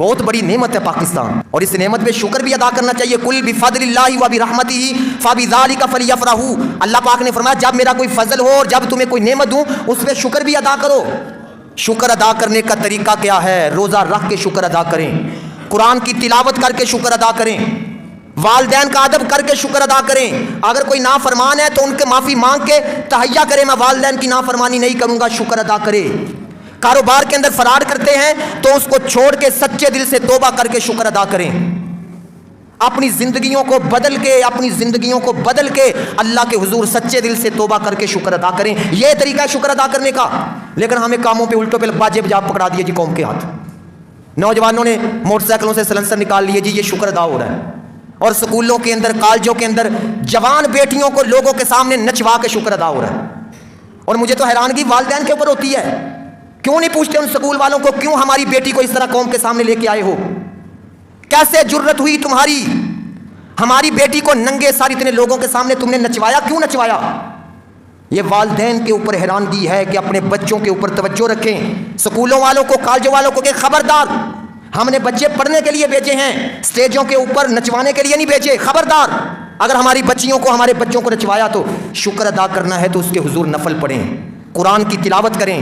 بہت بڑی نعمت ہے پاکستان، اور اس نعمت پہ شکر بھی ادا کرنا چاہیے۔ قل بفضل اللہ و برحمتہ فبذلک فلیفرحوا، اللہ پاک نے فرمایا جب میرا کوئی فضل ہو اور جب تمہیں کوئی نعمت دوں اس پہ شکر بھی ادا کرو۔ شکر ادا کرنے کا طریقہ کیا ہے؟ روزہ رکھ کے شکر ادا کریں، قرآن کی تلاوت کر کے شکر ادا کریں، والدین کا ادب کر کے شکر ادا کریں۔ اگر کوئی نافرمان ہے تو ان کے معافی مانگ کے تہیہ کرے میں والدین کی نافرمانی نہیں کروں گا، شکر ادا کرے۔ کاروبار کے اندر فراڈ کرتے ہیں تو اس کو چھوڑ کے سچے دل سے توبہ کر کے شکر ادا کریں۔ اپنی زندگیوں کو بدل کے اللہ کے حضور سچے دل سے توبہ کر کے شکر ادا کریں۔ یہ طریقہ ہے شکر ادا کرنے کا۔ لیکن ہمیں کاموں پہ الٹوں پہ باجے بجا پکڑا دیے جی قوم کے ہاتھ۔ نوجوانوں نے موٹر سائیکلوں سے سلنسر نکال لیے جی، یہ شکر ادا ہو رہا ہے۔ اور سکولوں کے اندر، کالجوں کے اندر جوان بیٹیوں کو لوگوں کے سامنے نچوا کے شکر ادا ہو رہا ہے۔ اور مجھے تو حیرانگی والدین کے اوپر ہوتی ہے، کیوں نہیں پوچھتے ان سکول والوں کو کیوں ہماری بیٹی کو اس طرح قوم کے سامنے لے کے آئے ہو؟ کیسے جرت ہوئی تمہاری؟ ہماری بیٹی کو ننگے ساری اتنے لوگوں کے سامنے تم نے نچوایا، کیوں نچوایا؟ یہ والدین کے اوپر حیرانگی ہے کہ اپنے بچوں کے اوپر توجہ رکھیں۔ سکولوں والوں کو، کالجوں والوں کو کہ خبردار، ہم نے بچے پڑھنے کے لیے بھیجے ہیں، سٹیجوں کے اوپر نچوانے کے لیے نہیں بھیجے۔ خبردار، اگر ہماری بچیوں کو، ہمارے بچوں کو نچوایا تو شکر ادا کرنا ہے تو اس کے حضور نفل پڑھیں، قرآن کی تلاوت کریں۔